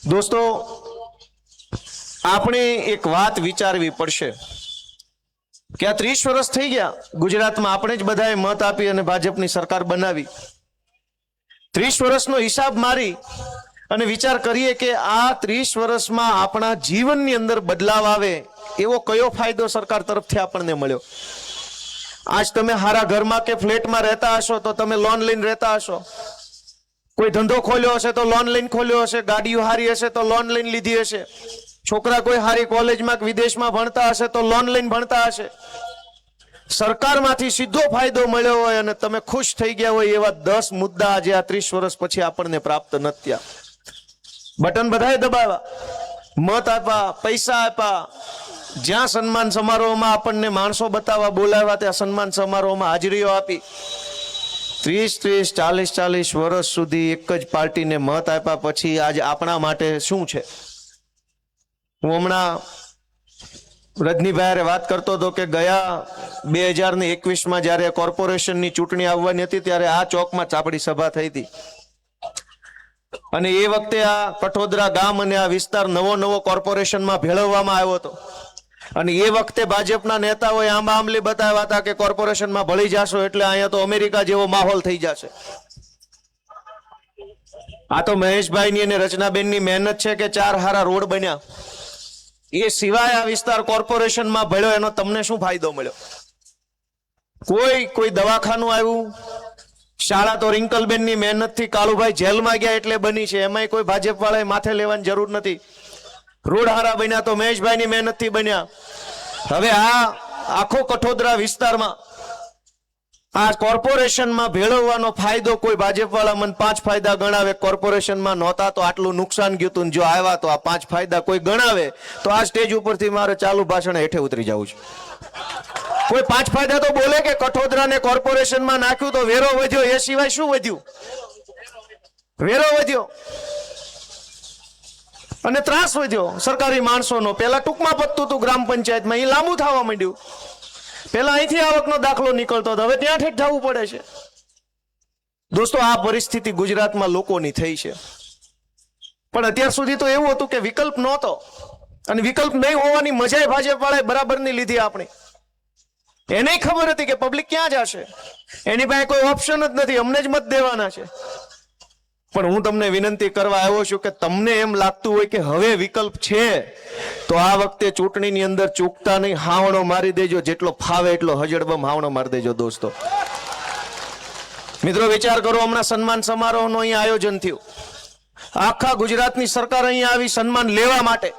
દોસ્તો, આપણે એક વાત વિચારવી પડશે કે આ 30 વર્ષ થઈ ગયા ગુજરાતમાં આપણે જ બધાએ મત આપી અને ભાજપની સરકાર બનાવી. 30 વર્ષનો હિસાબ મારી અને વિચાર કરીએ કે આ 30 વર્ષમાં આપણા જીવનની અંદર બદલાવ આવે એવો કયો ફાયદો સરકાર તરફથી આપણને મળ્યો. આજ તમે હારા ઘરમાં કે ફ્લેટમાં રહેતા હશો તો તમે લોન લઈને રહેતા હશો. કોઈ ધંધો ખોલ્યો હશે તો લોન લઈને ખોલ્યો હશે. ગાડીઓ હારી હશે તો લોન લઈને લીધી હશે. છોકરા કોઈ હારી કોલેજમાં કે વિદેશમાં ભણતા હશે તો લોન લઈને ભણતા હશે. સરકારમાંથી સીધો ફાયદો મળ્યો હોય અને તમે ખુશ થઈ ગયા હોય એવા 10 મુદ્દા આજે આ 30 વર્ષ પછી આપણને પ્રાપ્ત નથી થયા. બટન બધાએ દબાવ્યા, મત આપ્યા, પૈસા આપ્યા. જ્યાં સન્માન સમારોહમાં આપણને માણસો બતાવવા બોલાવ્યા ત્યાં સન્માન સમારોહમાં હાજરીઓ આપી. 30, 40 વર્ષ સુધી એક જ પાર્ટીને મત આપ્યા પછી આજે આપણા માટે શું છે? હું હમણાં રજનીભાઈ વાત કરતો હતો કે ગયા 2021માં જ્યારે કોર્પોરેશનની ચૂંટણી આવવાની હતી ત્યારે આ ચોકમાં ચાપડી સભા થઈ હતી અને એ વખતે આ કઠોદરા ગામ અને આ વિસ્તાર નવો કોર્પોરેશનમાં ભેળવવામાં આવ્યો હતો અને એ વખતે ભાજપના નેતાઓએ આંબા આંબલી બતાવ્યા હતા કે કોર્પોરેશનમાં ભળી જશો એટલે અહીંયા તો અમેરિકા જેવો માહોલ થઈ જશે. આ તો મહેશભાઈની અને રચનાબેનની મહેનત છે કે 4 હારા રોડ બન્યા. એ સિવાય આ વિસ્તાર કોર્પોરેશનમાં ભળ્યો એનો તમને શું ફાયદો મળ્યો? કોઈ દવાખાનું આવ્યું? શાળા તો રિંકલબેનની મહેનતથી કાળુભાઈ જેલમાં ગયા એટલે બની છે, એમાંય કોઈ ભાજપ વાળાએ માથે લેવાની જરૂર નથી. રોડ હારા બન્યા તો મહેશભાઈની મહેનતથી બન્યા. હવે આ આખો કઠોદરા વિસ્તારમાં આ કોર્પોરેશનમાં ભેળવવાનો ફાયદો કોઈ ભાજપ વાળા મને 5 ફાયદા ગણાવે. કોર્પોરેશનમાં નહોતા તો આટલું નુકસાન ગયું હતું, જો આવ્યા તો આ 5 ફાયદા કોઈ ગણાવે તો આ સ્ટેજ ઉપરથી મારે ચાલુ ભાષણ હેઠે ઉતરી જવું છે. કોઈ 5 ફાયદા તો બોલે કે કઠોદરાને કોર્પોરેશનમાં નાખ્યું તો વેરો વધ્યો, એ સિવાય શું વધ્યું? વેરો વધ્યો અને ત્રાસ વધ્યો સરકારી માણસોનો. પેલા ટૂંકમાં પતતું હતું ગ્રામ પંચાયતમાં, એ લાંબુ થવા માંડ્યું. પેલા અહીંથી આવકનો દાખલો નીકળતો હતો, હવે ત્યાં ઠેક જવું પડે છે. દોસ્તો, આ પરિસ્થિતિ ગુજરાતમાં લોકોની થઈ છે. પણ અત્યાર સુધી તો એવું હતું કે વિકલ્પ નહોતો અને વિકલ્પ નહીં હોવાની મજા ભાજપ વાળાએ બરાબરની લીધી. આપણી એને ખબર હતી કે પબ્લિક ક્યાં જશે, એની પાસે કોઈ ઓપ્શન જ નથી, અમને જ મત દેવાના છે. પણ હું તમને વિનંતી કરવા આવ્યો છું કે તમને એમ લાગતું હોય કે હવે વિકલ્પ છે તો આ વખતે ચૂંટણીની અંદર ચૂકતા નહીં, હાવણો મારી દેજો. જેટલો ફાવે એટલો હજડબમ હાવણો મારી દેજો. દોસ્તો મિત્રો, વિચાર કરો, હમણાં સન્માન સમારોહનું અહીંયા આયોજન થયું. આખા ગુજરાતની સરકાર અહીંયા આવી સન્માન લેવા માટે.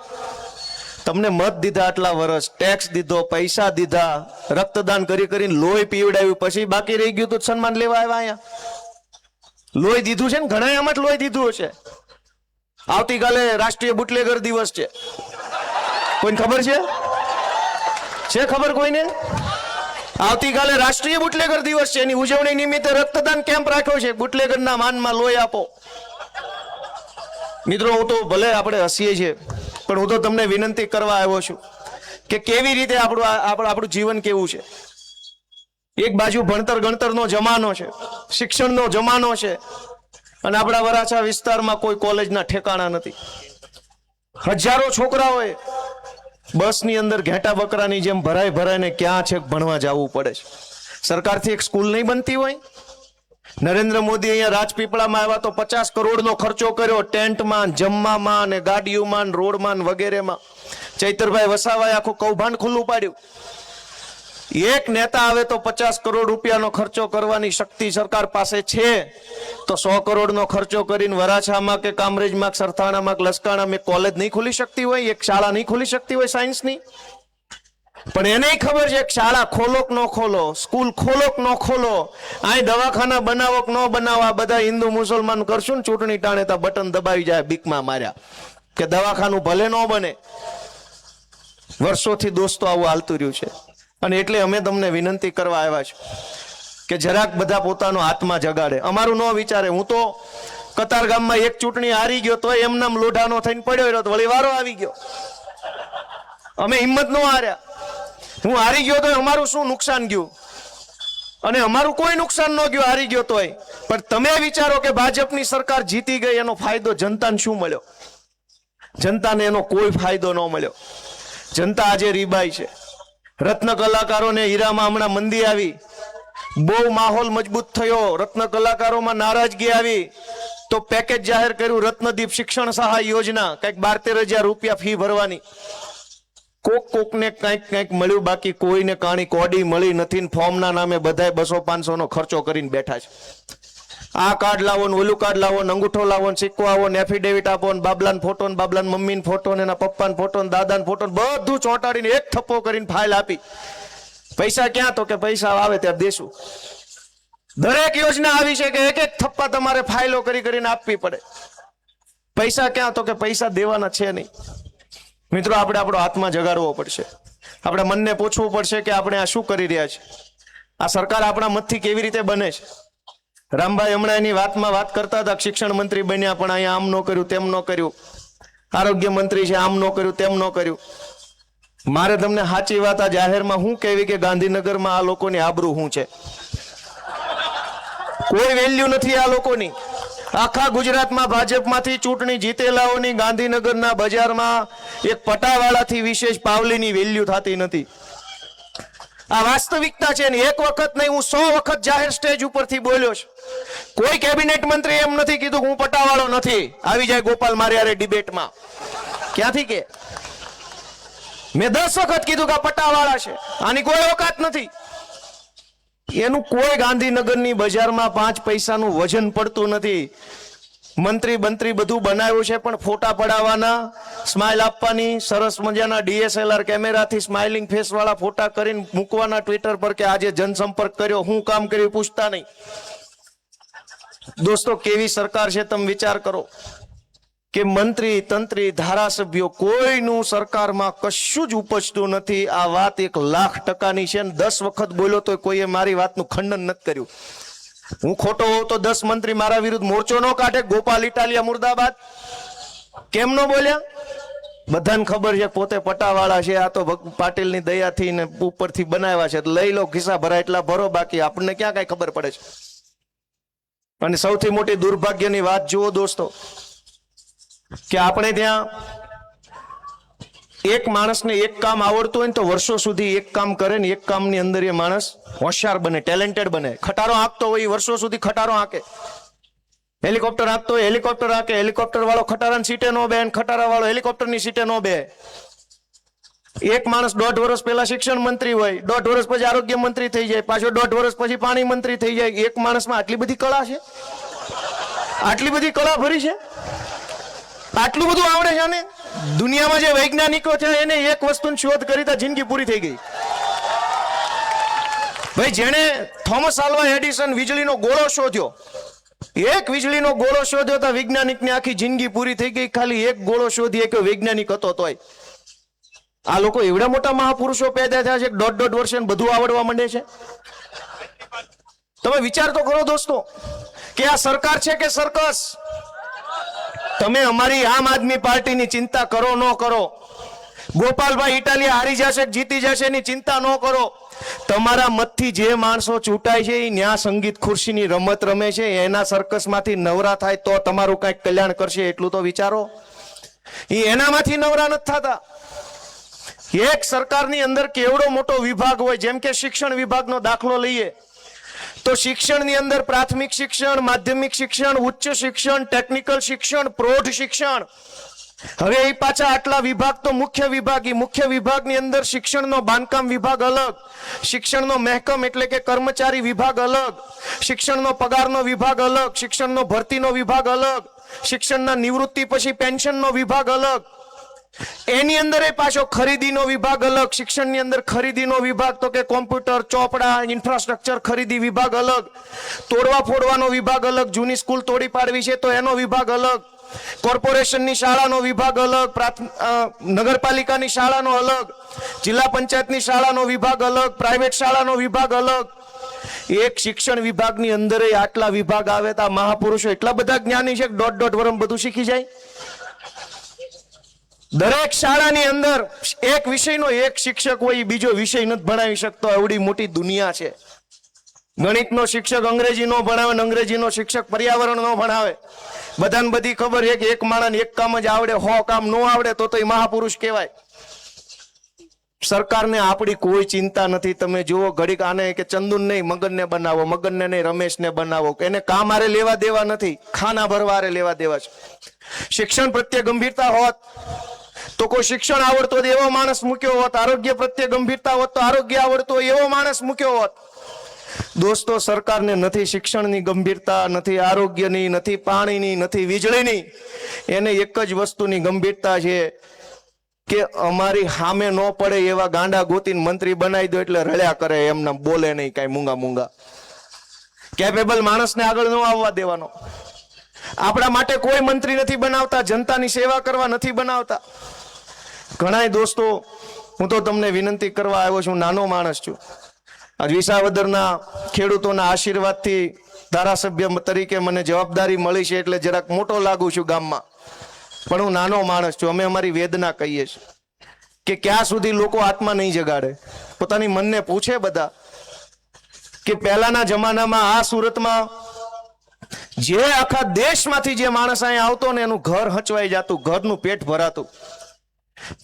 તમને મત દીધા આટલા વર્ષ, ટેક્સ દીધો, પૈસા દીધા, રક્તદાન કરીને લોહી પીવડાવ્યું, પછી બાકી રહી ગયું તો સન્માન લેવા આવ્યા. અહીંયા લોહી દીધું છે ને, ઘણા આમાં જ લોહી દીધું હશે. આવતીકાલે રાષ્ટ્રીય બુટલેગર દિવસ છે, કોઈને ખબર છે? ખબર કોઈને? આવતીકાલે રાષ્ટ્રીય બુટલેગર દિવસ છે, એની ઉજવણી નિમિત્તે રક્તદાન કેમ્પ રાખ્યો છે. બુટલેગરના માનમાં લોહી આપો. મિત્રો, હું તો ભલે આપણે હસીએ છીએ પણ હું તો તમને વિનંતી કરવા આવ્યો છું કે કેવી રીતે આપણું જીવન કેવું છે. એક બાજુ ભણતર ગણતરનો જમાનો છે, શિક્ષણનો જમાનો છે અને આપણા વરાછા વિસ્તારમાં કોઈ કોલેજના ઠેકાણા નથી. હજારો છોકરાઓએ બસની અંદર ઘેટા બકરાની જેમ ભરાઈને ક્યાં છે ભણવા જવું પડે છે. સરકારથી એક સ્કૂલ નહીં બનતી હોય. નરેન્દ્ર મોદી અહીંયા રાજપીપળામાં આવ્યા તો 50 કરોડનો ખર્ચો કર્યો, ટેન્ટમાં, જમવામાં અને ગાડીઓમાં, રોડમાં વગેરેમાં. ચૈતરભાઈ વસાવાએ આખું કૌભાંડ ખુલ્લું પાડ્યું. એક નેતા આવે તો 50 કરોડ રૂપિયાનો ખર્ચો કરવાની શક્તિ સરકાર પાસે છે તો 100 કરોડનો ખર્ચો કરીને વરાછામાં કે કામરેજમાં, સરથાણામાં, લસકાણામાં એક કોલેજ નહીં ખુલી શકતી હોય, એક શાળા નહીં ખુલી શકતી હોય સાયન્સની? પણ એને ખબર છે કે શાળા ખોલો કે ન ખોલો, સ્કૂલ ખોલો કે ન ખોલો, અહીં દવાખાના બનાવો કે ન બનાવો, આ બધા હિન્દુ મુસલમાન કરશું ને ચૂંટણી ટાણે તો બટન દબાવી જાય બીકમાં માર્યા કે દવાખાનું ભલે ન બને. વર્ષોથી દોસ્તો આવું હાલતું રહ્યું છે અને એટલે અમે તમને વિનંતી કરવા આવ્યા છે કે જરાક બધા પોતાનો આત્મા જગાડે, અમારું ન વિચારે. હું તો કતાર ગામમાં એક ચૂંટણી હારી ગયો તો એમનામ લોઢાનો થઈને પડ્યો રહ્યો, વળી વારો આવી ગયો. અમે હિંમત ન હાર્યા. હું હારી ગયો તો અમારું શું નુકસાન ગયું? અને અમારું કોઈ નુકસાન ન ગયું હારી ગયો તોય. પણ તમે વિચારો કે ભાજપની સરકાર જીતી ગઈ, એનો ફાયદો જનતાને શું મળ્યો? જનતાને એનો કોઈ ફાયદો ન મળ્યો. જનતા આજે રીબાઈ છે. રત્ન કલાકારોને હીરામાં હમણાં મંદી આવી, બહુ માહોલ મજબૂત થયો, રત્ન કલાકારોમાં નારાજગી આવી તો પેકેજ જાહેર કર્યું, રત્નદીપ શિક્ષણ સહાય યોજના, કંઈક 12-13 હજાર રૂપિયા ફી ભરવાની. કોકને કંઈક મળ્યું, બાકી કોઈને કાણી કોડી મળી નથી. ફોર્મના નામે બધાય 200-500 નો ખર્ચો કરીને બેઠા છે. આ કાર્ડ લાવો ને ઓલું કાર્ડ લાવો ને અંગૂઠો લાવો ને સિક્કો આવો ને એફિડેવિટ આપો ને બાબલાન ફોટો ને બાબલાન મમ્મીન ફોટો ને એના પપ્પાન ફોટો ને દાદાન ફોટો બધું ચોંટાડીને એક થપ્પો કરીને ફાઇલ આપી. પૈસા ક્યાં? તો કે પૈસા આવે ત્યારે દેશું. દરેક યોજના આવી છે કે એક એક થપ્પા તમારે ફાઇલો કરીને આપવી પડે. પૈસા ક્યાં? તો કે પૈસા દેવાના છે નહીં. મિત્રો, આપણે આપણો આત્મા જગાડવો પડશે. આપણે મનને પૂછવું પડશે કે આપણે આ શું કરી રહ્યા છીએ. આ સરકાર આપણા મતથી કેવી રીતે બને છે. રામભાઈ હમણાં એની વાતમાં વાત કરતા હતા, શિક્ષણ મંત્રી બન્યા પણ અહીંયા આમ ન કર્યું, તેમ ન કર્યું. આરોગ્ય મંત્રી છે, આમ ન કર્યું, તેમ ન કર્યું. મારે તમને સાચી વાત આ જાહેરમાં હું કહેવી કે ગાંધીનગરમાં આ લોકોની આબરૂ શું છે. કોઈ વેલ્યુ નથી આ લોકોની. આખા ગુજરાતમાં ભાજપમાંથી ચૂંટણી જીતેલાઓની ગાંધીનગરના બજારમાં એક પટાવાળાથી વિશેષ પાવલીની વેલ્યુ થતી નથી. આ વાસ્તવિકતા છે ને. એક વખત નહીં, હું 100 વખત જાહેર સ્ટેજ ઉપરથી બોલ્યો છું. કોઈ કેબિનેટ મંત્રી એમ નથી કીધું હું પટાવાળો નથી. આવી જાય ગોપાલ મારિયારે ડિબેટમાં, ક્યાંથી કે મેં 10 વખત કીધું કે પટાવાળા છે, આની કોઈ ઓકાત નથી. એનું કોઈ ગાંધીનગરની બજારમાં 5 પૈસાનું વજન પડતું નથી. મંત્રી બંત્રી બધું બનાવ્યું છે પણ ફોટા પડાવવાના, સ્માઇલ આપવાની, સરસ મજાના DSLR કેમેરાથી સ્માઇલિંગ ફેસ વાળા ફોટા કરીને મૂકવાના ટ્વિટર પર કે આજે જનસંપર્ક કર્યો, હું કામ કર્યું પૂછતા નહીં. દોસ્તો, કેવી સરકાર છે તમે વિચાર કરો કે મંત્રી તંત્રી ધારાસભ્યો કોઈનું સરકારમાં કશું જ ઉપજતું નથી. આ વાત 1,00,000% છે ને 10 વખત બોલ્યો તો કોઈએ મારી વાતનું ખંડન નથી કર્યું. હું ખોટો હોઉં તો 10 મંત્રી મારા વિરુદ્ધ મોરચો ન કાઢે. ગોપાલ ઇટાલિયા મુર્દાબાદ કેમ ન બોલ્યા? બધાને ખબર છે પોતે પટાવાળા છે. આ તો પાટીલની દયાથી ને ઉપરથી બનાવ્યા છે. લઈ લો, ખિસ્સા ભરાય એટલા ભરો, બાકી આપણને ક્યાં કઈ ખબર પડે છે. અને સૌથી મોટી દુર્ભાગ્યની વાત જુઓ દોસ્તો કે આપણે ત્યાં એક માણસને એક કામ આવડતું હોય ને તો વર્ષો સુધી એક કામ કરે ને એક કામની અંદર એ માણસ હોશિયાર બને, ટેલેન્ટેડ બને. ખટારો આંકતો હોય એ વર્ષો સુધી ખટારો આંકે. હેલિકોપ્ટર આંકતો હોય હેલિકોપ્ટર આંકે. હેલિકોપ્ટર વાળો ખટારાની સીટે નો બે, ખટારા વાળો હેલિકોપ્ટરની સીટે નો બે. એક માણસ 1.5 વર્ષ પહેલા શિક્ષણ મંત્રી હોય, 1.5 વર્ષ પછી આરોગ્ય મંત્રી થઈ જાય, પાછો 1.5 વર્ષ પછી પાણી મંત્રી થઈ જાય. એક માણસમાં આટલી બધી કળા છે, આટલી બધી કળા ભરી છે, આટલું બધું આવડે છે. ને દુનિયામાં જે વૈજ્ઞાનિકો છે એને એક વસ્તુની શોધ કરી તો જિંદગી પૂરી થઈ ગઈ. ભાઈ, જેણે થોમસ આલ્વા એડિસન વીજળીનો ગોળો શોધ્યો, એક વીજળીનો ગોળો શોધ્યો તો વૈજ્ઞાનિકની આખી જિંદગી પૂરી થઈ ગઈ. ખાલી એક ગોળો શોધી કે વૈજ્ઞાનિક હતો તોય. આ લોકો એવડા મોટા મહાપુરુષો પેદા થયા છે કે 1.5 વર્ષે બધું આવડવા માંડે છે. તમે વિચાર તો કરો દોસ્તો કે આ સરકાર છે કે સર્કસ. તમે અમારી આમ આદમી પાર્ટીની ચિંતા કરો ન કરો, ગોપાલભાઈ ઇટાલિયા હારી જશે જીતી જશે એની ચિંતા ન કરો. તમારા મતથી જે માણસો ચૂંટાય છે એ ન્યા સંગીત ખુરશીની રમત રમે છે, એના સર્કસમાંથી નવરા થાય તો તમારું કંઈક કલ્યાણ કરશે. એટલું તો વિચારો. એ એનામાંથી નવરા નથી થતા. એક સરકારની અંદર કેવડો મોટો વિભાગ હોય, જેમ કે શિક્ષણ વિભાગનો દાખલો લઈએ તો શિક્ષણની અંદર પ્રાથમિક શિક્ષણ, માધ્યમિક શિક્ષણ, ઉચ્ચ શિક્ષણ, ટેકનિકલ શિક્ષણ, પ્રૌઢ શિક્ષણ. હવે એ પાછા આટલા વિભાગ તો મુખ્ય વિભાગ. એ મુખ્ય વિભાગની અંદર શિક્ષણનો બાંધકામ વિભાગ અલગ, શિક્ષણનો મહેકમ એટલે કે કર્મચારી વિભાગ અલગ, શિક્ષણનો પગારનો વિભાગ અલગ, શિક્ષણનો ભરતીનો વિભાગ અલગ, શિક્ષણના નિવૃત્તિ પછી પેન્શનનો વિભાગ અલગ. એની અંદર એ પાછો ખરીદીનો વિભાગ અલગ. શિક્ષણની અંદર ખરીદીનો વિભાગ તો કે કોમ્પ્યુટર, ચોપડા, ઇન્ફ્રાસ્ટ્રક્ચર ખરીદી વિભાગ અલગ, તોડવા ફોડવાનો વિભાગ અલગ, જૂની સ્કૂલ તોડી પાડવી છે તો એનો વિભાગ અલગ, કોર્પોરેશનની શાળાનો વિભાગ અલગ, નગરપાલિકાની શાળાનો અલગ, જિલ્લા પંચાયતની શાળાનો વિભાગ અલગ, પ્રાઇવેટ શાળાનો વિભાગ અલગ. એક શિક્ષણ વિભાગની અંદર આટલા વિભાગ આવે તો આ મહાપુરુષો એટલા બધા જ્ઞાની છે કે 1.5 વર્ષ બધું શીખી જાય. દરેક શાળાની અંદર એક વિષયનો એક શિક્ષક હોય, બીજો વિષય નથી ભણાવી શકતો. એવડી મોટી દુનિયા છે. ગણિતનો શિક્ષક અંગ્રેજી નો ભણાવે ને અંગ્રેજીનો શિક્ષક પર્યાવરણ નો ભણાવે. બધાને બધી ખબર છે કે એક માણસને એક કામ જ આવડે, 100 કામ ન આવડે તો એ મહાપુરુષ કહેવાય. સરકારને આપણી કોઈ ચિંતા નથી. તમે જુઓ ઘડીક આને કે ચંદુન નહીં મગનને બનાવો, મગનને નહીં રમેશને બનાવો, એને કામ આરે લેવા દેવા નથી, ખાના ભરવા આરે લેવા દેવા છે. શિક્ષણ પ્રત્યે ગંભીરતા હોત તો કોઈ શિક્ષણ આવડતો હોય એવો માણસ મૂક્યો હોત, આરોગ્ય પ્રત્યે ગંભીરતા હોત તો આરોગ્ય આવડતો હોય એવો માણસ મૂક્યો હોત. દોસ્તો, સરકારને નથી શિક્ષણની ગંભીરતા, નથી આરોગ્યની, નથી પાણીની, નથી વીજળીની. એને એક જ વસ્તુની ગંભીરતા છે કે અમારી સામે ન પડે એવા ગાંડા ગોતીને મંત્રી બનાવી દો એટલે રળ્યા કરે, એમના બોલે નહીં કાંઈ મૂંગા મૂંગા. કેપેબલ માણસને આગળ ન આવવા દેવાનો. આપણા માટે કોઈ મંત્રી નથી બનાવતા, જનતાની સેવા કરવા નથી બનાવતા. ઘણા દોસ્તો, હું તો તમને વિનંતી કરવા આવ્યો છું, નાનો માણસ છું. આજ વિસાવદરના ખેડૂતોના આશીર્વાદથી ધારાસભ્ય તરીકે મને જવાબદારી મળી છે એટલે જરાક મોટો લાગુ છું ગામમાં, પણ હું નાનો માણસ છું. અમે અમારી વેદના કહીએ છીએ કે ક્યાં સુધી લોકો આત્મા નહીં જગાડે. પોતાની મનને પૂછે બધા કે પહેલાના જમાનામાં આ સુરતમાં જે આખા દેશમાંથી જે માણસ અહીંયા આવતો ને એનું ઘર હચવાઈ જતું, ઘરનું પેટ ભરાતું.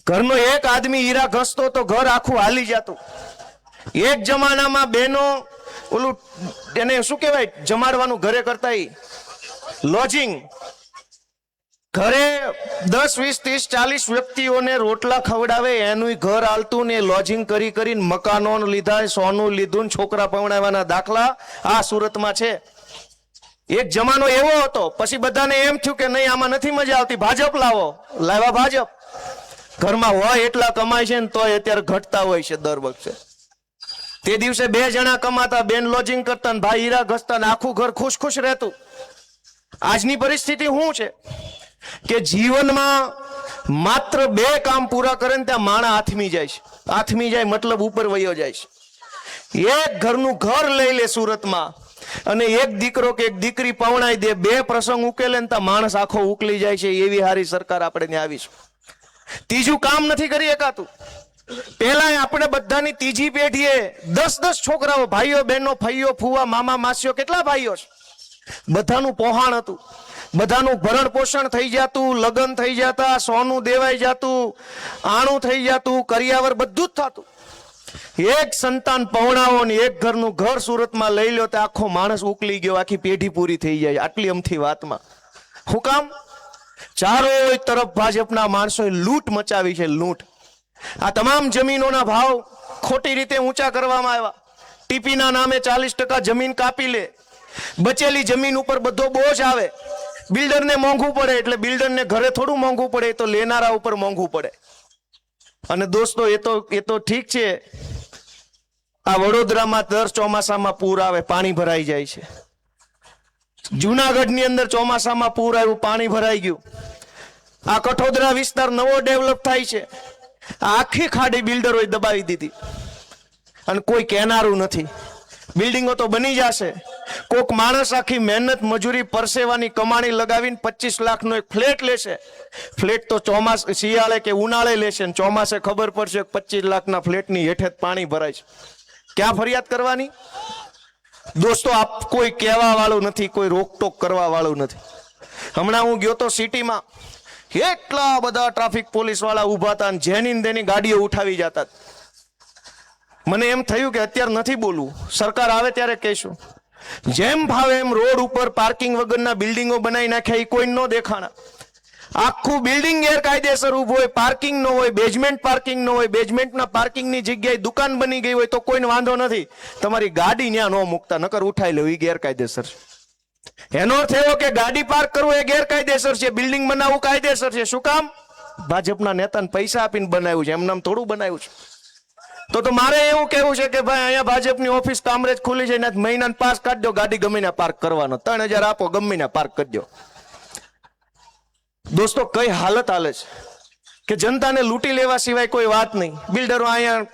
ઘરનો એક આદમી હીરા ઘસતો તો ઘર આખું હાલી જતું. એક જમાનામાં બહેનો ઓલું એને શું કહેવાય જમાડવાનું ઘરે કરતા, લોજિંગ. ઘરે 10, 20, 30, 40 વ્યક્તિઓને રોટલા ખવડાવે એનું ઘર હાલતું ને લોજિંગ કરી કરીને મકાનો લીધા, સોનું લીધું, છોકરા પવણાવવાના દાખલા આ સુરતમાં છે. એક જમાનો એવો હતો. પછી બધાને એમ થયું કે નહીં આમાં નથી મજા આવતી, ભાજપ લાવો. લાવ્યા ભાજપ. ઘરમાં હોય એટલા કમાય છે ને તોય અત્યારે ઘટતા હોય છે દર વખતે. તે દિવસે 2 જણા કમાતા, બેન લોજિંગ કરતા ને ભાઈ હીરા ઘસતા ને આખું ઘર ખુશ ખુશ રહેતું. આજની પરિસ્થિતિ શું છે કે જીવનમાં માત્ર 2 કામ પૂરા કરે ને ત્યાં માણા આથમી જાય છે. આથમી જાય મતલબ ઉપર વયો જાય છે. એક ઘરનું ઘર લઈ લે સુરતમાં અને એક દીકરો કે એક દીકરી પવણાઈ દે, 2 પ્રસંગ ઉકેલે ને ત્યાં માણસ આખો ઉકલી જાય છે. એવી હારી સરકાર આપણે ત્યાં આવી છે. ત્રીજું કામ નથી કરી શકાતું. પહેલા આપણે બધાની ત્રીજી પેઢીએ 10-10 છોકરાઓ, ભાઈઓ બહેનો, ફઈઓ ફુવા, મામા માસીઓ, કેટલા ભાઈઓ છે. બધાનું પોહાણ હતું, બધાનું ભરણ પોષણ થઈ જતું, લગ્ન થઈ જતા, સોનું દેવાઈ જતું, આણું થઈ જતું, કરિયાવર બધું જ થતું. એક સંતાન પવણાવો ને એક ઘરનું ઘર સુરતમાં લઈ લો તો આખો માણસ ઉકલી ગયો, આખી પેઢી પૂરી થઈ જાય આટલી અમથી વાતમાં. શું કામ? ચારો તરફ ભાજપના માણસોએ લૂંટ મચાવી છે, લૂંટ. આ તમામ જમીનોના ભાવ ખોટી રીતે ઊંચા કરવામાં આવ્યા. ટીપીના નામે 40% જમીન કાપી લે. બચેલી જમીન ઉપર બધો બોજ આવે. બિલ્ડરને મોંઘું પડે એટલે બિલ્ડરને ઘરે થોડું મોંઘું પડે, તો લેનારા ઉપર મોંઘું પડે. અને દોસ્તો, એ તો ઠીક છે. આ વડોદરામાં દર ચોમાસામાં પૂર આવે, પાણી ભરાઈ જાય છે. જુનાગઢની અંદર ચોમાસામાં પૂર આવ્યું, પાણી ભરાઈ ગયું. આ કઠોદરા વિસ્તાર નવો ડેવલપ થાય છે. આખી ખાડી બિલ્ડરોએ દબાવી દીધી અને કોઈ કહેનારું નથી. બિલ્ડિંગો તો બની જશે. કોક માણસ આખી મહેનત મજૂરી પરસેવાની કમાણી લગાવીને 25 લાખનો એક ફ્લેટ લેશે. ફ્લેટ તો શિયાળે કે ઉનાળે લેશે ને ચોમાસે ખબર પડશે 25 લાખના ફ્લેટની હેઠે પાણી ભરાય છે. ક્યાં ફરિયાદ કરવાની? દોસ્તો, આપ કોઈ કહેવા વાળું નથી, કોઈ રોકટોક કરવા વાળું નથી. હમણાં હું ગયો તો સિટીમાં, એટલા બધા ટ્રાફિક પોલીસ વાળા ઉભા હતા અને જેની તેની ગાડીઓ ઉઠાવી જતા. મને એમ થયું કે અત્યારે નથી બોલવું, સરકાર આવે ત્યારે કહેશું. જેમ ભાવે એમ રોડ ઉપર પાર્કિંગ વગરના બિલ્ડિંગો બનાવી નાખ્યા, એ કોઈ ન દેખાણા. આખું બિલ્ડિંગ ગેરકાયદેસર ઉભું હોય, પાર્કિંગ ન હોય, બેઝમેન્ટ પાર્કિંગ ન હોય, બેઝમેન્ટના પાર્કિંગની જગ્યાએ દુકાન બની ગઈ હોય તો કોઈને વાંધો નથી. તમારી ગાડી ત્યાં ન મૂકતા, નકર ઉઠાઈ લો, એ ગેરકાયદેસર છે. એનો અર્થ એવો કે ગાડી પાર્ક કરવું એ ગેરકાયદેસર છે, બિલ્ડિંગ બનાવવું કાયદેસર છે. શું કામ? ભાજપના નેતાને પૈસા આપીને બનાવ્યું છે, એમનામ થોડું બનાવ્યું છે. તો મારે એવું કેવું છે કે ભાઈ અહીંયા ભાજપની ઓફિસ કામરેજ ખુલી છે, એના મહિનાને પાસ કાઢજો, ગાડી ગમે પાર્ક કરવાનો, 3000 આપો, ગમે પાર્ક કરજો. દોસ્તો, કઈ હાલત હાલે છે કે જનતાને લૂંટી લેવા સિવાય કોઈ વાત નહીં. બિલ્ડરો અહીંયા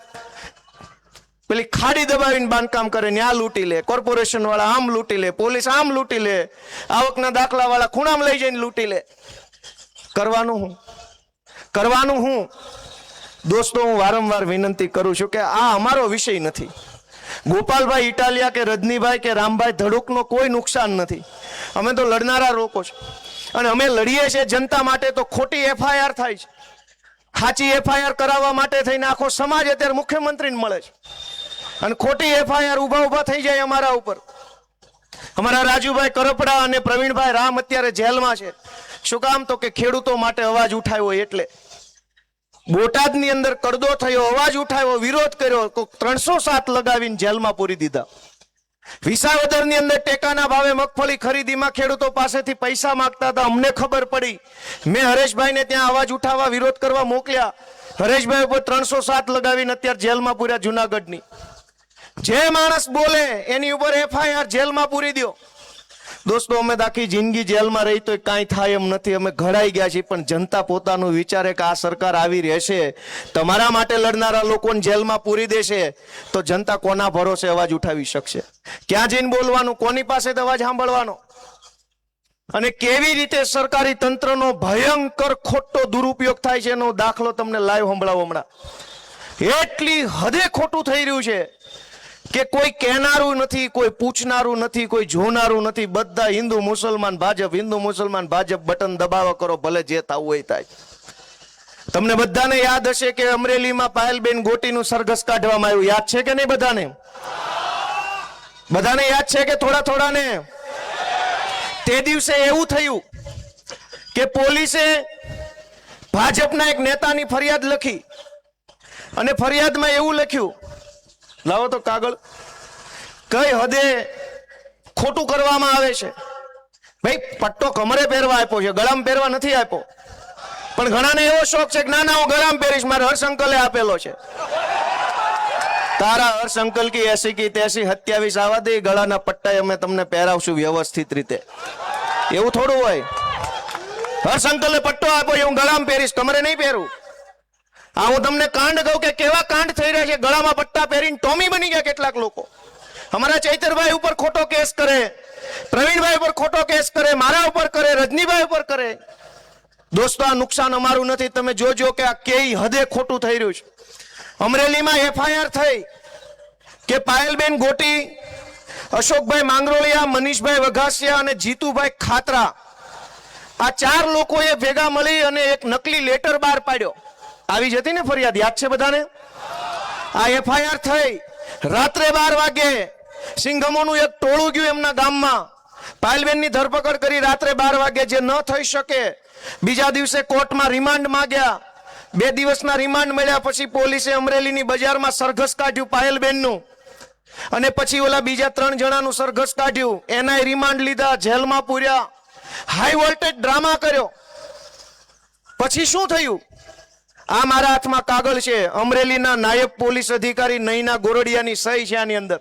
પેલી ખાડી દબાવીને બાંધકામ કરે, ત્યાં લૂંટી લે. કોર્પોરેશન વાળા આમ લૂંટી લે, પોલીસ આમ લૂંટી લે, આવકના દાખલા વાળા ખૂણામાં લઈ જઈને લૂંટી લે. કરવાનું હું? કરવાનું હું? દોસ્તો, હું વારંવાર વિનંતી કરું છું કે આ અમારો વિષય નથી. ગોપાલભાઈ ઇટાલિયા કે રજનીભાઈ કે રામભાઈ ધડુકનો કોઈ નુકસાન નથી. અમે તો લડનારા લોકો છે અને અમે લડીએ છીએ જનતા માટે. તો ખોટી એફઆઈઆર થાય છે, સાચી એફઆઈઆર કરાવવા માટે થઈને આખો સમાજ અત્યારે મુખ્યમંત્રીને મળે છે અને ખોટી એફઆઈઆર ઉભા થઈ જાય અમારા ઉપર. અમારા રાજુભાઈ કરપડા અને પ્રવીણભાઈ રામ અત્યારે જેલમાં છે. શું કામ? તો કે ખેડૂતો માટે અવાજ ઉઠાવ્યો એટલે. બોટાદની અંદર કડદો થયો, અવાજ ઉઠાવ્યો, વિરોધ કર્યો, 307 લગાવીને જેલમાં પૂરી દીધા. વિસાવદરની અંદર ટેકાના ભાવે મગફળી ખરીદીમાં ખેડૂતો પાસેથી પૈસા માંગતા હતા. અમને ખબર પડી, મેં હરેશભાઈને ત્યાં અવાજ ઉઠાવવા વિરોધ કરવા મોકલ્યા. હરેશભાઈ ઉપર 307 લગાવીને અત્યારે જેલમાં પૂર્યા જુનાગઢની. જે માણસ બોલે એની ઉપર એફઆઈઆર જેલમાં પૂરી દો. દોસ્તો, અમે આખી જિંદગી જેલમાં રહી તો કાંઈ થાય એમ નથી. અમે ઘડાઈ ગયા છીએ, પણ જનતા પોતાનું વિચારે કે આ સરકાર આવી રહેશે, તમારા માટે લડનારા લોકોને જેલમાં પૂરી દેશે, તો જનતા કોના ભરોસે અવાજ ઉઠાવી શકશે? ક્યાં જઈને બોલવાનું? કોની પાસે અવાજ સાંભળવાનો? અને કેવી રીતે સરકારી તંત્રનો ભયંકર ખોટો દુરુપયોગ થાય છે એનો દાખલો તમને લાઈવ સંભળાવો હમણાં. એટલી હદે ખોટું થઈ રહ્યું છે કે કોઈ કહેનારું નથી, કોઈ પૂછનારું નથી, કોઈ જોનારું નથી. બધા હિન્દુ મુસલમાન ભાજપ, હિન્દુ મુસલમાન ભાજપ, બટન દબાવો કરો, ભલે જે થવું હોય થાય. તમને બધાને યાદ હશે કે અમરેલીમાં પાયલબેન ગોટીનું સરઘસ કાઢવામાં આવ્યું. યાદ છે કે નહીં બધાને? બધાને યાદ છે કે થોડાને? તે દિવસે એવું થયું કે પોલીસે ભાજપના એક નેતાની ફરિયાદ લખી અને ફરિયાદમાં એવું લખ્યું, લાવો તો કાગળ, કઈ હદે ખોટું કરવામાં આવે છે. ભાઈ, પટ્ટો કમરે પહેરવા આપ્યો છે, ગળામાં પહેરવા નથી આપ્યો. પણ ઘણાને એવો શોખ છે કે ના ના હું ગળામાં પહેરીશ, મારે હર્ષંકલે આપેલો છે. તારા હર્ષંકલ કી એસી કી તેસી 27 આવા દે, ગળાના પટ્ટા અમે તમને પહેરાવશું વ્યવસ્થિત રીતે. એવું થોડું હોય? હર્ષંકલે પટ્ટો આપ્યો, હું ગળામાં પહેરીશ, કમરે નહીં પહેરું. આ હું તમને કાંડ કહું કે કેવા કાંડ થઈ રહ્યા છે. ગળામાં પટ્ટા પહેરીને ટોમી બની ગયા કેટલાક લોકો. અમારા ચૈતરભાઈ ઉપર ખોટો કેસ કરે, પ્રવીણભાઈ ઉપર ખોટો કેસ કરે, મારા ઉપર કરે, રજનીભાઈ ઉપર કરે. દોસ્તો, આ નુકસાન અમારું નથી. તમે જોજો કે આ કેવી હદે ખોટું થઈ રહ્યું છે. અમરેલીમાં એફઆઈઆર થઈ કે પાયલબેન ગોટી, અશોકભાઈ માંગરોળિયા, મનીષભાઈ વઘાસિયા અને જીતુભાઈ ખાતરા, આ 4 લોકોએ ભેગા મળી અને એક નકલી લેટર બહાર પાડ્યો. આવી જતી ને ફરિયાદ, યાદ છે બધાને? આ એફઆઈઆર થઈ રાત્રે 12 વાગે. સિંઘમોનું એક ટોળું ગયું એમના ગામમાં, પાયલબેનની ધરપકડ કરી રાત્રે 12 વાગે. જે ન થઈ શકે, બીજા દિવસે કોર્ટમાં રિમાન્ડ માંગ્યા. 2 દિવસના રિમાન્ડ મળ્યા પછી પોલીસે અમરેલીની બજારમાં સરઘસ કાઢ્યું પાયલબેનનું, અને પછી ઓલા બીજા 3 જણાનું સરઘસ કાઢ્યું. એના રિમાન્ડ લીધા, જેલમાં પૂર્યા, હાઈ વોલ્ટેજ ડ્રામા કર્યો. પછી શું થયું? આ મારા હાથમાં કાગળ છે, અમરેલીના નાયબ પોલીસ અધિકારી નૈના ગોરડિયાની સહી છે આની અંદર.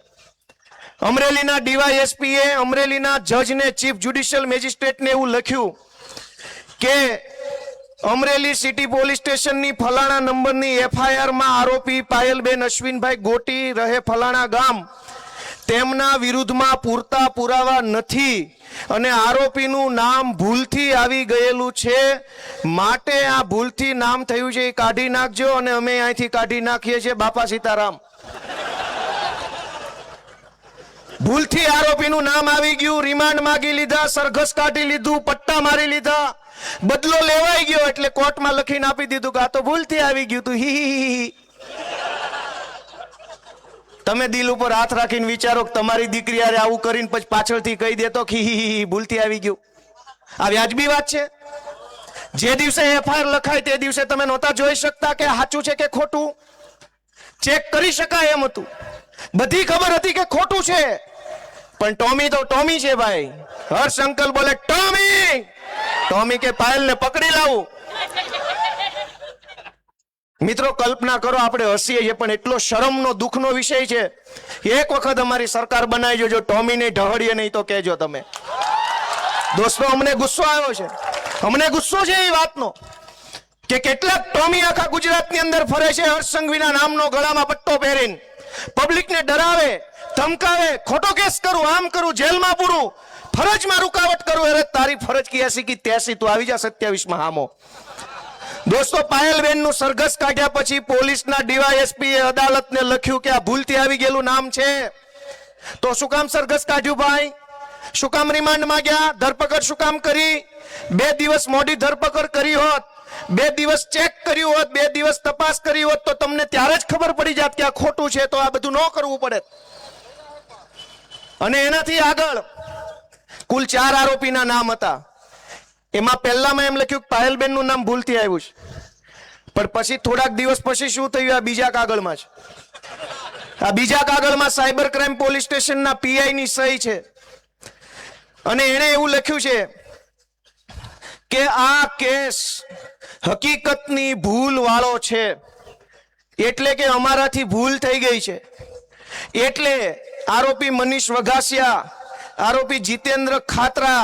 અમરેલીના ડીવાયએસપીએ અમરેલીના જજને, ચીફ જ્યુડિશિયલ મેજિસ્ટ્રેટને એવું લખ્યું કે અમરેલી સિટી પોલીસ સ્ટેશનની ફલાણા નંબરની એફઆઈઆરમાં આરોપી પાયલબેન અશ્વિનભાઈ ગોટી રહે ફલાણા ગામ, તેમના વિરુદ્ધમાં પૂરતા પુરાવા નથી અને આરોપીનું નામ ભૂલથી આવી ગયેલું છે, માટે આ ભૂલથી નામ થયું છે એ કાઢી નાખજો અને અમે અહીંથી કાઢી નાખીએ છીએ. બાપા સીતારામ. ભૂલથી આરોપીનું નામ આવી ગયું, રિમાન્ડ માંગી લીધા, સરઘસ કાઢી લીધું, પટ્ટા મારી લીધા, બદલો લેવાઈ ગયો એટલે કોર્ટમાં લખીને આપી દીધું કે આ તો ભૂલથી આવી ગયું તું. હી. તમે દિલ ઉપર હાથ રાખીને વિચારો કે તમારી દીકરી યારે આવું કરીને પછી પાછળથી કહી દેતો કે ભૂલથી આવી ગયું. આ વ્યાજબી વાત છે? જે દિવસે એફઆઈઆર લખાય તે દિવસે તમે નહોતા જોઈ શકતા કે સાચું છે કે ખોટું? ચેક કરી શકાય એમ હતું. બધી ખબર હતી કે ખોટું છે, પણ ટોમી તો ટોમી છે ભાઈ. હર્ષ અંકલ બોલે ટોમી, ટોમી કે પાયલને પકડી લાવું. મિત્રો, કલ્પના કરો, આપણે હસીએ છીએ પણ એટલો શરમનો દુઃખનો વિષય છે. એક વખત અમારી સરકાર બનાવી જોજો, ટોમીને ઢહડીએ નહીં તો કહેજો તમે. દોસ્તો, અમને ગુસ્સો આવ્યો છે, અમને ગુસ્સો છે એ વાતનો કે કેટલાક ટોમી આખા ગુજરાતની અંદર ફરે છે હર્ષ સંઘવીના નામનો, ગળામાં પટ્ટો પહેરીને પબ્લિકને ડરાવે, ધમકાવે, ખોટો કેસ કરું, આમ કરું, જેલમાં પૂરું, ફરજમાં રૂકાવટ કરું. અરે તારી ફરજ કી એસી કી તેસી, તું આવી જા 27માં હામો. દોસ્તો, પાયલબેનનું સરઘસ કાઢ્યા પછી પોલીસના ડીવાયએસપીએ અદાલતને લખ્યું કે આ ભૂલથી આવી ગયેલું નામ છે, તો શું કામ સરઘસ કાઢ્યું ભાઈ? શું કામ રિમાન્ડ માંગ્યા? ધરપકડ શું કામ કરી? 2 દિવસ મોડી ધરપકડ કરી હોત, 2 દિવસ ચેક કર્યું હોત, 2 દિવસ તપાસ કરી હોત તો તમને ત્યારે જ ખબર પડી જાત કે આ ખોટું છે, તો આ બધું ન કરવું પડે. અને એનાથી આગળ કુલ 4 આરોપીના નામ હતા. એમાં પહેલામાં એમ લખ્યું કે પાયલબેન નું નામ ભૂલથી આવ્યું છે, પણ પછી થોડાક દિવસ પછી શું થયું? આ બીજા કાગળમાં છે. આ બીજા કાગળમાં સાયબર ક્રાઇમ પોલીસ સ્ટેશનના પીઆઈ ની સહી છે. અને એણે એવું લખ્યું છે કે આ કેસ હકીકતની ભૂલ વાળો છે, એટલે કે અમારાથી ભૂલ થઈ ગઈ છે. એટલે આરોપી મનીષ વઘાસિયા, આરોપી જીતેન્દ્ર ખાતરા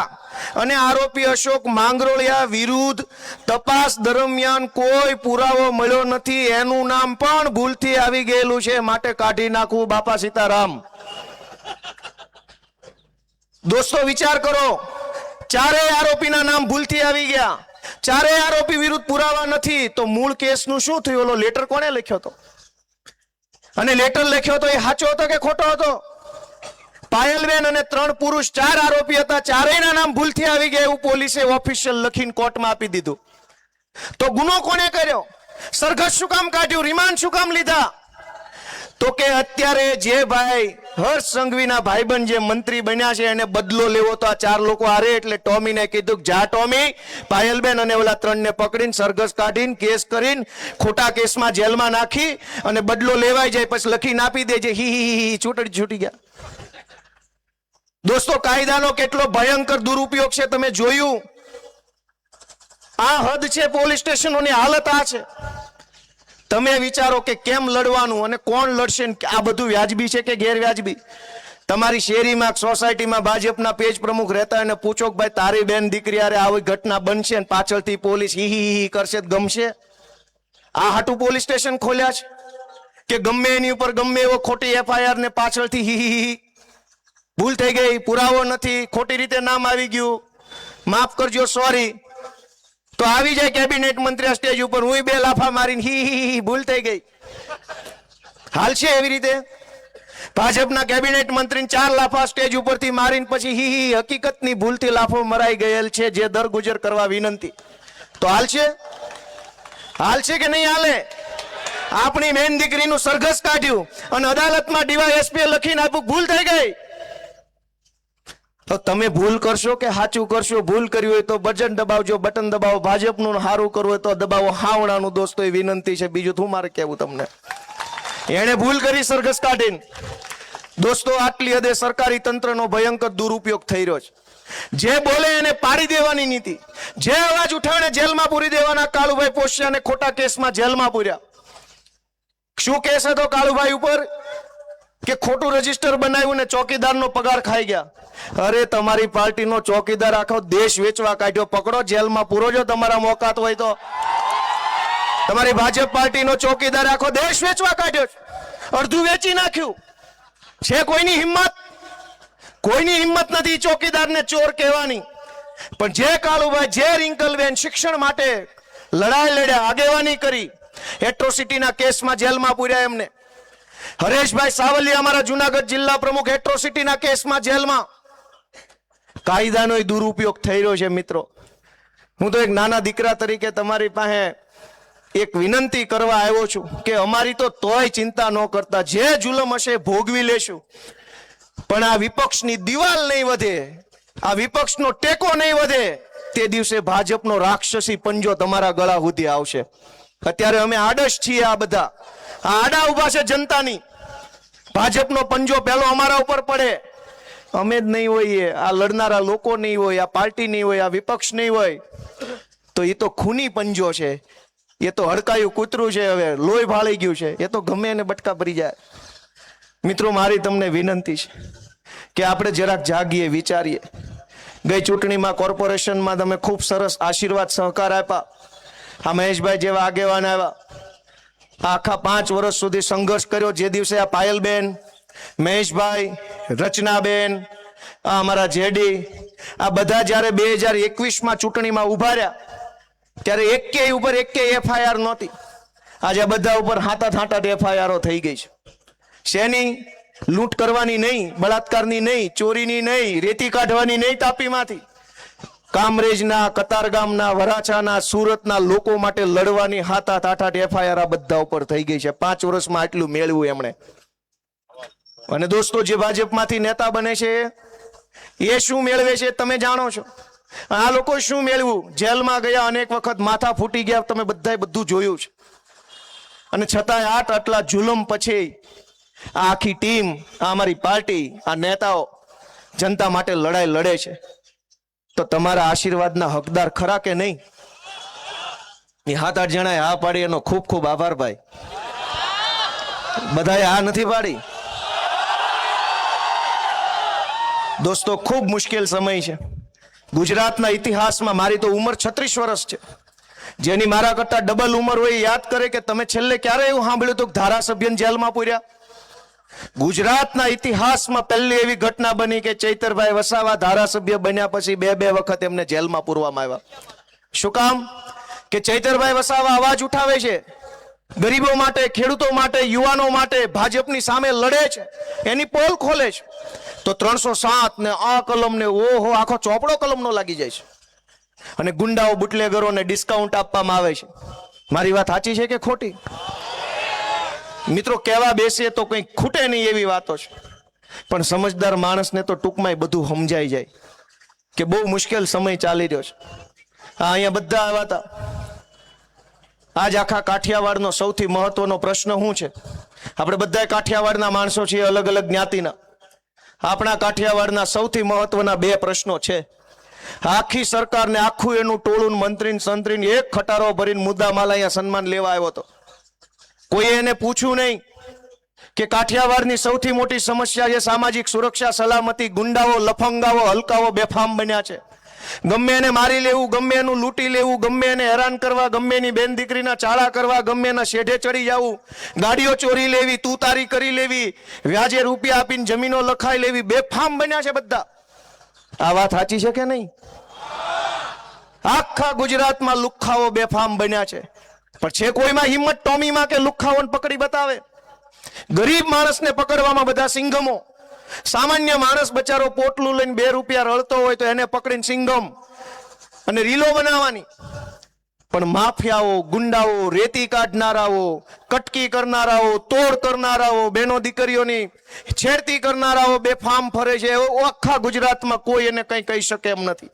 અને આરોપી અશોક માંગરોળિયા વિરુદ્ધ તપાસ દરમિયાન કોઈ પુરાવો મળ્યો નથી. એનું નામ પણ ભૂલથી આવી ગયેલું છે, માટે કાઢી નાખવું. બાપા સીતારામ. દોસ્તો વિચાર કરો, 4 આરોપીના નામ ભૂલથી આવી ગયા, 4 આરોપી વિરુદ્ધ પુરાવા નથી, તો મૂળ કેસનું શું થયું? ઓલો લેટર કોણે લખ્યો હતો? અને લેટર લખ્યો તો એ સાચો હતો કે ખોટો હતો? પાયલબેન અને 3 પુરુષ 4 આરોપી હતા, 4ના નામ ભૂલથી આવી ગયા એવું પોલીસે ઓફિશિયલ લખીને કોર્ટમાં આપી દીધું. તો ગુનો કોણે કર્યો? સરઘસ શું કામ કાઢ્યું? રિમાન્ડ શું કામ લીધા? તો કે અત્યારે જે ભાઈ હર્ષ સંઘવીના ભાઈબંધ જે મંત્રી બન્યા છે એને બદલો લેવો તો આ 4 લોકો હારે. એટલે ટોમીને કીધું કે જા ટોમી, પાયલબેન અને ઓલા 3ને પકડીને સરઘસ કાઢીને કેસ કરીને ખોટા કેસમાં જેલમાં નાખી અને બદલો લેવાઈ જાય, પછી લખીને આપી દેજે. હી છૂટી ગયા. દોસ્તો કાયદાનો કેટલો ભયંકર દુરુપયોગ છે તમે જોયું. આ હદ છે પોલીસ સ્ટેશનોની હાલત આ છે. તમે વિચારો કે કેમ લડવાનું અને કોણ લડશે, આ બધું વ્યાજબી છે કે ગેરવ્યાજબી? તમારી શેરીમાં સોસાયટીમાં ભાજપના પેજ પ્રમુખ રહેતા અને પૂછો કે ભાઈ તારી બેન દીકરી આરે આવી ઘટના બનશે અને પાછળથી પોલીસ હી કરશે, ગમશે? આ હાટું પોલીસ સ્ટેશન ખોલ્યા છે કે ગમે એની ઉપર ગમે એવો ખોટી એફઆઈઆર ને પાછળથી હી ભૂલ થઈ ગઈ, પુરાવો નથી, ખોટી રીતે નામ આવી ગયું, માફ કરજો, સોરી, તો આવી જાય કેબિનેટ મંત્રી સ્ટેજ ઉપર, હું 2 લાફા મારીને હી ભૂલ થઈ ગઈ. હાલ છે એવી રીતે? ભાજપના કેબિનેટ મંત્રીને 4 લાફા સ્ટેજ ઉપરથી મારીને પછી હી હકીકતની ભૂલથી લાફો મરાઈ ગયેલ છે, જે દરગુજર કરવા વિનંતી. તો હાલ છે કે નહીં હાલે? આપણી બેન દીકરીનું સરઘસ કાઢ્યું અને અદાલતમાં ડીવાયએસપી લખીને આપ્યું ભૂલ થઈ ગઈ. તો તમે ભૂલ કરશો કે સાચું કરશો? ભૂલ કરી હોય તો બટન દબાવજો, બટન દબાવો. ભાજપનું સારું કરવું હોય તો દબાવો હાવણાનું. દોસ્તો એ વિનંતી છે, બીજું શું મારે કહેવું તમને? એને ભૂલ કરી સરઘસ કાઢીને. દોસ્તો આટલી હદે સરકારી તંત્રનો ભયંકર દુરુપયોગ થઈ રહ્યો છે. જે બોલે એને પાડી દેવાની નીતિ, જે અવાજ ઉઠાવીને જેલમાં પૂરી દેવાના. કાળુભાઈ પોશિયાને ખોટા કેસમાં જેલમાં પૂર્યા. શું કેસ હતો કાળુભાઈ ઉપર? કે ખોટું રજીસ્ટર બનાવ્યું ને ચોકીદારનો પગાર ખાઈ ગયા. અરે તમારી પાર્ટીનો ચોકીદાર આખો દેશ વેચવા કાઢ્યો, પકડો, જેલમાં પૂરો. જો તમારા મોકાત હોય તો તમારી ભાજપ પાર્ટીનો ચોકીદાર આખો દેશ વેચવા કાઢ્યો, અડધું વેચી નાખ્યું છે. કોઈની હિંમત નથી ચોકીદારને ચોર કહેવાની. પણ જે કાળુભાઈ, જે રિંકલબેન શિક્ષણ માટે લડાઈ લડ્યા, આગેવાની કરી, એટ્રોસિટીના કેસમાં જેલમાં પૂર્યા એમને. હરેશભાઈ સાવલિયા અમારા જુનાગઢ જિલ્લા પ્રમુખ, એટ્રોસિટીના કેસમાં જેલમાં. કાયદાનો દુરુપયોગ થઈ રહ્યો છે મિત્રો. હું તો એક નાના દીકરા તરીકે તમારી પાસે એક વિનંતી કરવા આવ્યો છું કે અમારી તો તોય ચિંતા ન કરતા, જે જુલમ હશે ભોગવી લેશું, પણ આ વિપક્ષની દિવાલ નહીં વધે, આ વિપક્ષનો ટેકો નહીં વધે, તે દિવસે ભાજપનો રાક્ષસી પંજો તમારા ગળા સુધી આવશે. અત્યારે અમે આડશ છીએ, આ બધા આડા ઉભા છે જનતાની. ભાજપનો પંજો પહેલો અમારા ઉપર પડે, અમે જ નહીં હોઈએ, આ લડનારા લોકો નહીં હોય, આ પાર્ટી નહીં હોય, આ વિપક્ષ નહીં હોય, તો એ તો ખૂની પંજો છે, એ તો હડકાયું કૂતરું છે, હવે લોહી ભાળી ગયું છે, એ તો ગમે એને બટકા ભરી જાય. મિત્રો મારી તમને વિનંતી છે કે આપણે જરાક જાગીએ, વિચારીએ. ગઈ ચૂંટણીમાં કોર્પોરેશનમાં તમે ખૂબ સરસ આશીર્વાદ સહકાર આપ્યા. આ મહેશભાઈ જેવા આગેવાન આવ્યા, આખા 5 વર્ષ સુધી સંઘર્ષ કર્યો. જે દિવસે આ પાયલબેન, મહેશભાઈ, રચનાબેન, આ અમારા જેડી, આ બધા જ્યારે 2021માં ચૂંટણીમાં ઉભા રહ્યા ત્યારે એકેય ઉપર એકેય એફઆઈઆર નહોતી. આજે બધા ઉપર હાથા એફઆઈઆરો થઈ ગઈ છે. શેની? લૂંટ કરવાની નહીં, બળાત્કારની નહીં, ચોરીની નહીં, રેતી કાઢવાની નહીં તાપીમાંથી. કામરેજના, કતારગામના, વરાછાના, સુરતના લોકો માટે લડવાની 7-8 FIR આ બધા ઉપર થઈ ગઈ છે. 5 વર્ષમાં આટલું મેળવ્યું એમણે. અને દોસ્તો, જે ભાજપમાંથી નેતા બને છે એ શું મેળવે છે તમે જાણો છો. આ લોકો શું મેળવ્યું? જેલમાં ગયા, અનેક વખત માથા ફૂટી ગયા, તમે બધાએ બધું જોયું છે. અને છતાંય આટલા જુલમ પછી આ આખી ટીમ, આ અમારી પાર્ટી, આ નેતાઓ જનતા માટે લડાઈ લડે છે. તો તમારા આશીર્વાદના હકદાર ખરા કે નહીં? એ 7-8 જણાએ હા પાડી, એનો ખૂબ ખૂબ આભાર ભાઈ. બધાએ હા નથી પાડી. દોસ્તો, ખૂબ મુશ્કેલ સમય છે ગુજરાતના ઇતિહાસમાં. મારી તો ઉંમર 36 વર્ષ છે. જેની મારા કરતા ડબલ ઉંમર હોય યાદ કરે કે તમે છેલ્લે ક્યારે એવું સાંભળ્યું હતું કે ધારાસભ્યને જેલમાં પૂર્યા? ગુજરાતના ઇતિહાસમાં પહેલી એવી ઘટના બની કે ચૈતરભાઈ વસાવા ધારાસભ્ય બન્યા પછી 2 વખત એમને જેલમાં પૂરવામાં આવ્યા. શું કામ? કે ચૈતરભાઈ વસાવા અવાજ ઉઠાવે છે, ગરીબો માટે, ખેડૂતો માટે, યુવાનો માટે, ભાજપની સામે લડે છે, એની પોલ ખોલે છે. તો 307 ને આ કલમ ને ઓહો, આખો ચોપડો કલમનો લાગી જાય છે. અને ગુંડાઓ, બુટલેગરોને ડિસ્કાઉન્ટ આપવામાં આવે છે. મારી વાત સાચી છે કે ખોટી? મિત્રો, કહેવા બેસીએ તો કંઈ ખૂટે નહીં એવી વાતો છે. પણ સમજદાર માણસને તો ટૂંકમાં બધું સમજાઈ જાય કે બહુ મુશ્કેલ સમય ચાલી રહ્યો છે. અહીંયા બધા આવ્યા હતા. આજ આખા કાઠિયાવાડનો સૌથી મહત્વનો પ્રશ્ન શું છે? આપણે બધા કાઠિયાવાડના માણસો છીએ, અલગ અલગ જ્ઞાતિના. આપણા કાઠિયાવાડના સૌથી મહત્વના 2 પ્રશ્નો છે. આખી સરકારને, આખું એનું ટોળું, મંત્રી સંત્રી એક ખટારો ભરીને મુદ્દામાલ અહીંયા સન્માન લેવા આવ્યો હતો. કોઈએ એને પૂછ્યું નહીં કે કાઠિયાવાડની સૌથી મોટી સમસ્યા છે સામાજિક સુરક્ષા, સલામતી. ગુંડાઓ, લફંગાઓ, હલકાઓ બેફામ બન્યા છે. ગમે એને મારી લેવું, ગમે એનું લૂંટી લેવું, ગમે એને હેરાન કરવા, ગમે એની બેન દીકરીના ચાળા કરવા, ગમે એના શેઢે ચડી જવું, ગાડીઓ ચોરી લેવી, તુતારી કરી લેવી, વ્યાજે રૂપિયા આપીને જમીનો લખાઈ લેવી, બેફામ બન્યા છે બધા. આ વાત સાચી છે કે નહીં? આખા ગુજરાતમાં લુખ્ખાઓ બેફામ બન્યા છે. પણ છે કોઈમાં હિંમત ટોમીમાં કે લુખ્ખાઓને પકડી બતાવે? ગરીબ માણસને પકડવામાં બધા સિંઘમો. સામાન્ય માણસ બચારો પોટલું લઈને 2 રૂપિયા રળતો હોય તો એને પકડીને સિંઘમ અને રીલો બનાવવાની. પણ માફિયાઓ, ગુંડાઓ, રેતી કાઢનારાઓ, કટકી કરનારાઓ, તોડ કરનારાઓ, બહેનો દીકરીઓની છેડતી કરનારાઓ બેફામ ફરે છે. આખા ગુજરાતમાં કોઈ એને કંઈ કહી શકે એમ નથી.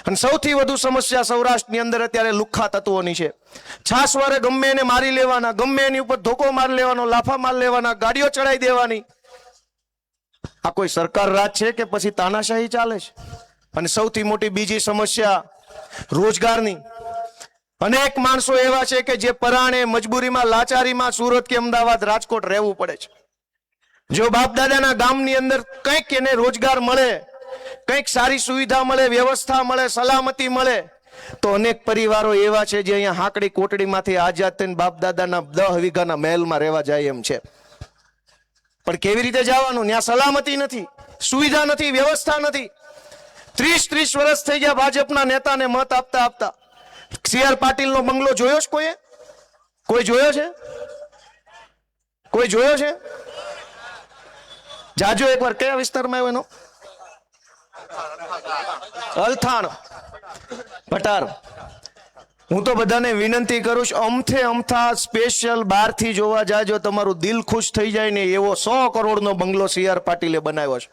અને સૌથી વધુ સમસ્યા સૌરાષ્ટ્રની અંદર અત્યારે લુખ્ખા તત્વોની છે. છાસવારે ગમે એને મારી લેવાના, ગમે એની ઉપર ધોકો મારી લેવાનો, લાફા મારી લેવાના, ગાડીઓ ચડાવી દેવાની. આ કોઈ સરકાર રાજ છે કે પછી તાનાશાહી ચાલે છે? અને સૌથી મોટી બીજી સમસ્યા રોજગારની. અનેક માણસો એવા છે કે જે પરાણે, મજબૂરીમાં, લાચારીમાં સુરત કે અમદાવાદ, રાજકોટ રહેવું પડે છે. જો બાપ દાદાના ગામની અંદર કંઈક એને રોજગાર મળે, કંઈક સારી સુવિધા મળે, વ્યવસ્થા મળે, સલામતી મળે, તો અનેક પરિવારો એવા છે જે અહીંયા હાકડી કોટડીમાંથી આઝાદ થઈને બાપ દાદાના 10 વીઘાના મહેલમાં રહેવા જાય એમ છે. પણ કેવી રીતે જવાનું? ત્યાં સલામતી નથી, સુવિધા નથી, વ્યવસ્થા નથી. 30 વર્ષ થઈ ગયા ભાજપના નેતાને મત આપતા આપતા. CR પાટીલનો બંગલો જોયો છે કોઈએ? કોઈ જોયો છે? કોઈ જોયો છે? જાજો એકવાર. કયા વિસ્તારમાં આવ્યો એનો? અલથાણ, પટાર. હું તો બધાને વિનંતી કરું છું, અમથા સ્પેશિયલ બહારથી જોવા જાજો, તમારું દિલ ખુશ થઈ જાય ને એવો 100 કરોડનો બંગલો CR પાટીલે બનાવ્યો છે.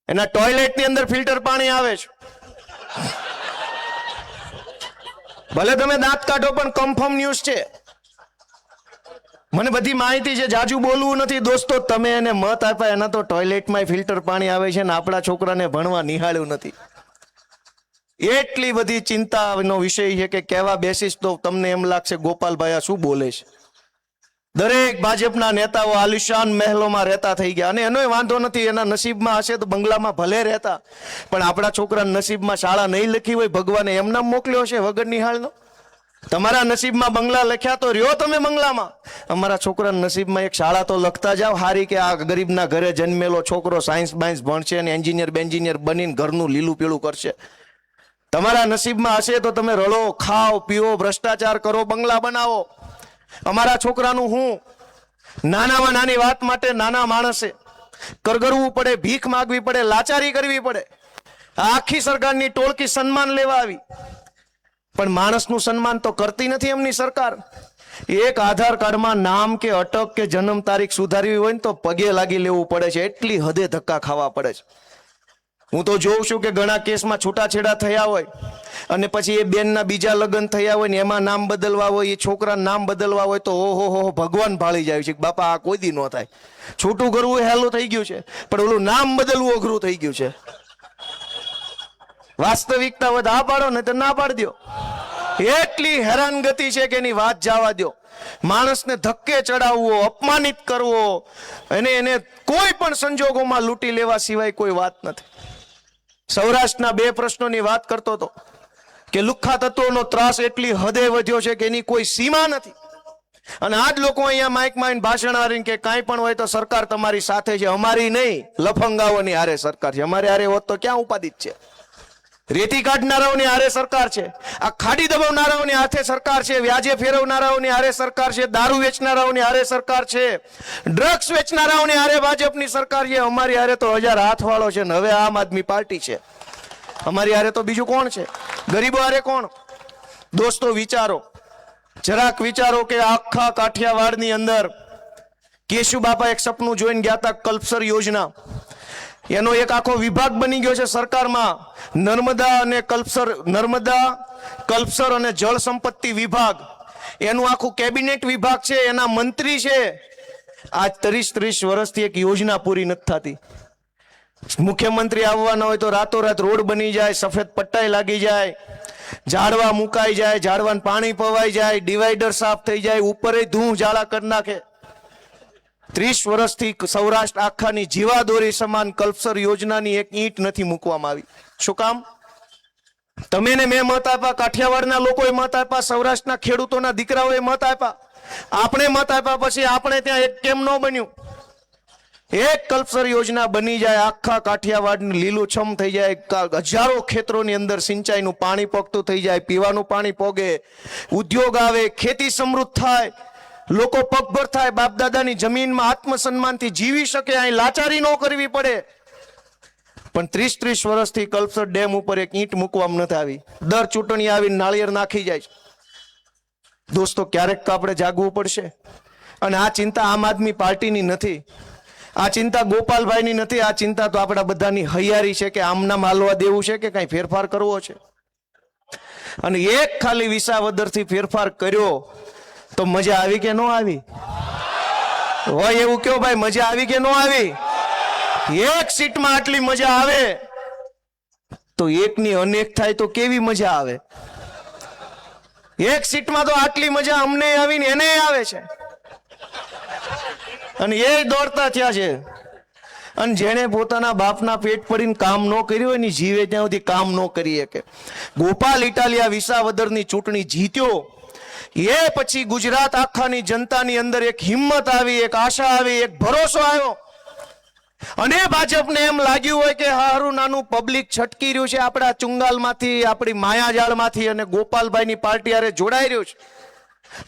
એના ટોયલેટની અંદર ફિલ્ટર પાણી આવે છે. ભલે તમે દાંત કાઢો પણ કન્ફર્મ ન્યૂઝ છે. મને બધી માહિતી છે, જાજુ બોલવું નથી. દોસ્તો, તમે એને મત આપ્યા, એના તો ટોયલેટમાં ફિલ્ટર પાણી આવે છે ને આપણા છોકરાને ભણવા નિહાળ્યું નથી. એટલી બધી ચિંતાનો વિષય છે કે કહેવા બેસીશ તો તમને એમ લાગશે ગોપાલભાઈ શું બોલે છે. દરેક ભાજપના નેતાઓ આલિશાન મહેલોમાં રહેતા થઈ ગયા. અને એનોય વાંધો નથી, એના નસીબમાં હશે તો બંગલામાં ભલે રહેતા, પણ આપણા છોકરાના નસીબમાં શાળા નહીં લખી હોય, ભગવાને એમના મોકલ્યો હશે વગર નિહાળનો. તમારા નસીબમાં બંગલા લખ્યા તો રહ્યો તમે બંગલામાં. અમારા છોકરાના નસીબમાં એક શાળા તો લખતા જાવ હારી, કે આ ગરીબના ઘરે જન્મેલો છોકરો સાયન્સ બાયન્સ ભણશે અને એન્જિનિયર બેન્જિનિયર બનીને ઘરનું લીલું પીળું કરશે. તમારા નસીબમાં હશે તો તમે રડો, ખાઓ, પીઓ, ભ્રષ્ટાચાર કરો, બંગલા બનાવો. અમારા છોકરાનું હું નાનામાં નાની વાત માટે નાના માણસે કરગરવું પડે, ભીખ માગવી પડે, લાચારી કરવી પડે. આખી સરકારની ટોળકી સન્માન લેવા આવી, પણ માણસનું સન્માન તો કરતી નથી એમની સરકાર. એક આધાર કાર્ડમાં નામ કે અટક કે જન્મ તારીખ સુધારવી હોય ને તો પગે લાગી લેવું પડે છે, એટલી હદે ધક્કા ખાવા પડે છે. હું તો જોઉં છું કે ઘણા કેસમાં છૂટાછેડા થયા હોય અને પછી એ બેનના બીજા લગ્ન થયા હોય ને એમાં નામ બદલવા હોય, એ છોકરાના નામ બદલવા હોય તો ઓહો હો ભગવાન ભાળી જાય છે કે બાપા આ કોઈ દી ન થાય. છૂટું કરવું એ હેલું થઈ ગયું છે, પણ ઓલું નામ બદલવું અઘરું થઈ ગયું છે. વાસ્તવિકતા હોય હા પાડો ને તો ના પાડી દો. એટલી હેરાનગતિ છે કે એની વાત જવા દો. માણસને ધક્કે ચડાવવો, અપમાનિત કરવો, એને કોઈ પણ સંજોગોમાં લૂંટી લેવા સિવાય કોઈ વાત નથી. સૌરાષ્ટ્રના 2 પ્રશ્નોની વાત કરતો હતો કે લુખ્ખા તત્વોનો ત્રાસ એટલી હદે વધ્યો છે કે એની કોઈ સીમા નથી. અને આ જ લોકો અહીંયા માઇકમાં ભાષણ આવીને કે કાંઈ પણ હોય તો સરકાર તમારી સાથે છે. અમારી નહીં, લફંગાઓની હારે સરકાર છે. અમારે હારે હોત તો ક્યાં ઉપાધિત છે? રેતી કાઢનારાઓની હારે સરકાર છે, આ ખાડી દબાવનારાઓની હાથે સરકાર છે, વ્યાજે ફેરવનારાઓની હારે સરકાર છે, દારૂ વેચનારાઓની હારે સરકાર છે, ડ્રગ્સ વેચનારાઓની હારે ભાજપની સરકાર છે. અમારી હારે તો 1000 હાથવાળો છે ને હવે આમ આદમી પાર્ટી છે. અમારી હારે તો બીજું કોણ છે? ગરીબો હારે કોણ? દોસ્તો વિચારો, જરાક વિચારો કે આખા કાઠિયાવાડની અંદર કેશુ બાપા એક સપનું જોઈને ગયા હતા, કલ્પસર યોજના. એનો એક આખો વિભાગ બની ગયો છે સરકારમાં, નર્મદા કલ્પસર અને જળ સંપત્તિ વિભાગ. એનું આખું કેબિનેટ વિભાગ છે, એના મંત્રી છે. આજ 30 વર્ષથી એક યોજના પૂરી નથી થતી. મુખ્યમંત્રી આવવાના હોય તો રાતોરાત રોડ બની જાય, સફેદ પટ્ટાઈ લાગી જાય, ઝાડવા મુકાઈ જાય, ઝાડવાને પાણી પવાઈ જાય, ડિવાઈડર સાફ થઈ જાય, ઉપર ધૂળ ઝાડા કરી નાખે. 30 વર્ષથી સૌરાષ્ટ્ર આખાની જીવાદોરી સમાન કલ્પસર યોજનાની એક ઈંટ નથી મૂકવામાં આવી. શું કામ? તમે ને મેં મત આપ્યા, કાઠિયાવાડના લોકોએ મત આપ્યા, સૌરાષ્ટ્રના ખેડૂતોના દીકરાઓએ મત આપ્યા, આપણે મત આપ્યા પછી આપણે ત્યાં એક કેમ ન બન્યું? એક કલ્પસર યોજના બની જાય, આખા કાઠિયાવાડ લીલુંછમ થઈ જાય, હજારો ખેતરોની અંદર સિંચાઈનું પાણી પોગતું થઈ જાય, પીવાનું પાણી પોગે, ઉદ્યોગ આવે, ખેતી સમૃદ્ધ થાય, લોકો પગભર થાય, બાપ દાદાની જમીનમાં આત્મસન્માનથી જીવી શકે, અહીં લાચારી ન કરવી પડે. પણ 30 વર્ષથી કલ્પસર ડેમ ઉપર એક ઈંટ મૂકવામાં નથી આવી. દર ચૂંટણી આવીને નાળિયેર નાખી જાય છે. દોસ્તો ક્યારેક તો આપણે જાગવું પડશે. અને આ ચિંતા આમ આદમી પાર્ટીની નથી, આ ચિંતા ગોપાલભાઈની નથી, આ ચિંતા તો આપણા બધાની હૈયારી છે કે આમનામ હાલવા દેવું છે કે કઈ ફેરફાર કરવો છે. અને એક ખાલી વિસાવદરથી ફેરફાર કર્યો તો મજા આવી કે ન આવી? હોય એવું કયો ભાઈ, મજા આવી કે ન આવી? એક સીટમાં આટલી મજા આવે તો એકની અનેક થાય તો કેવી મજા આવે? એક સીટમાં તો આટલી મજા અમને આવી ને એને આવે છે, અને એ દોડતા થયા છે. અને જેને પોતાના બાપના પેટ પડીને કામ ન કર્યું હોય ને જીવે ત્યાં સુધી કામ ન કરી શકે. ગોપાલ ઇટાલિયા વિસાવદરની ચૂંટણી જીત્યો, એ પછી ગુજરાત આખાની જનતાની અંદર એક હિંમત આવી, એક આશા આવી, એક ભરોસો આવ્યો. અને ભાજપને એમ લાગ્યું હોય કે હારું નાનું પબ્લિક છટકી રહ્યું છે આપણા ચુંગાલમાંથી, આપણી માયાજાળમાંથી, અને ગોપાલભાઈની પાર્ટી હારે જોડાઈ રહ્યું છે,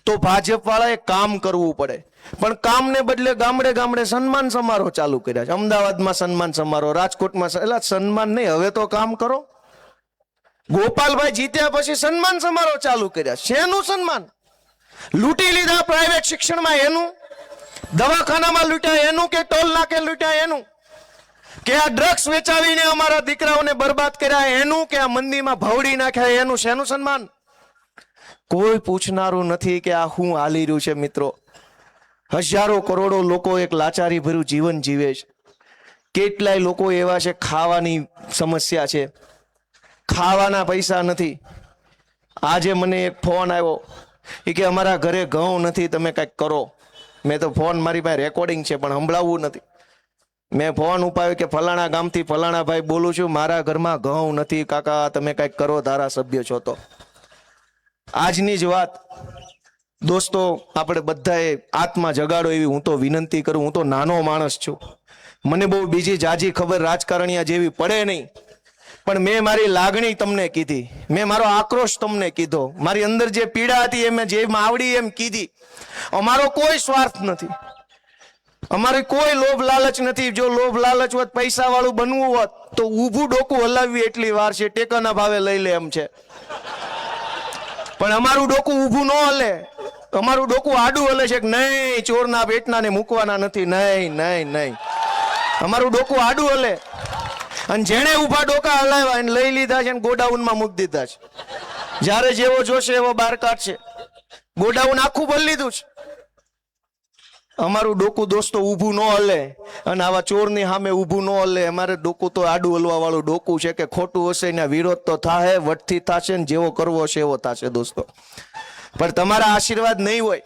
તો ભાજપ વાળાએ કામ કરવું પડે. પણ કામને બદલે ગામડે ગામડે સન્માન સમારોહ ચાલુ કર્યા છે. અમદાવાદમાં સન્માન સમારોહ, રાજકોટમાં, એટલે સન્માન નહીં, હવે તો કામ કરો. ગોપાલભાઈ જીત્યા પછી સન્માન સમારોહ ચાલુ કર્યા. શેનું સન્માન? લૂંટી લીધા પ્રાઇવેટ શિક્ષણમાં એનું, દવાખાનામાં લૂંટ્યા એનું, કે ટોલ નાકે લૂંટ્યા એનું, કે આ ડ્રગ્સ વેચાવીને અમારા દીકરાઓને બરબાદ કર્યા એનું, કે આ મંદિરમાં ભવડી નાખ્યા એનું? શેનું સન્માન? કોઈ પૂછનારું નથી કે આ શું હાલી રહ્યું છે. મિત્રો, હજારો કરોડો લોકો એક લાચારી ભર્યું જીવન જીવે છે. કેટલાય લોકો એવા છે ખાવાની સમસ્યા છે, ખાવાના પૈસા નથી. આજે મને એક ફોન આવ્યો, એ કે અમારા ઘરે ઘઉં નથી, તમે કંઈક કરો. મેં તો ફોન, મારી પાસે રેકોર્ડિંગ છે પણ સંભળાવવું નથી. મેં ફોન ઉપાડ્યો કે ફલાણા ગામથી ફલાણા ભાઈ બોલું છું, મારા ઘરમાં ઘઉં નથી કાકા, તમે કંઈક કરો, ધારાસભ્ય છો તો. આજની જ વાત દોસ્તો, આપણે બધાએ આત્મા જગાડો એવી હું તો વિનંતી કરું. હું તો નાનો માણસ છું, મને બહુ બીજી જાજી ખબર રાજકારણીયા જેવી પડે નહીં, પણ મેં મારી લાગણી તમને કીધી, મેં મારો આક્રોશ તમને કીધો, મારી અંદર જે પીડા હતી એ મેં જેમ આવડી એમ કીધી. અમારો કોઈ સ્વાર્થ નથી. અમારે કોઈ લોભ લાલચ નથી. જો લોભ લાલચ હોત, પૈસા વાળું બનવું હોત તો ઊભું ડોકું હલાવવી એટલી વાર છે, ટેકાના ભાવે લઈ લે એમ છે. પણ અમારું ડોકું ઊભું ન હલે, અમારું ડોકું આડું હલે છે કે નહીં, ચોરના પેટના ને મૂકવાના નથી, નહીં નહીં નહીં, અમારું ડોકું આડું હલે. અને જેણે ઊભા ડોકા હલાવ્યા એને લઈ લીધા છે, ગોડાઉનમાં મૂકી દીધા છે. જ્યારે જેવો જોશે એવો બહાર કાઢશે. ગોડાઉન આખું ભરી લીધું છે. અમારું ડોકું દોસ્તો ઊભું ન હલે, અને આવા ચોરની સામે ઊભું ન હલે. અમારે ડોકું તો આડું હલવા વાળું ડોકું છે કે ખોટું હશે ને વિરોધ તો થાય, વટથી થશે ને જેવો કરવો હશે એવો થશે દોસ્તો. પણ તમારા આશીર્વાદ નહીં હોય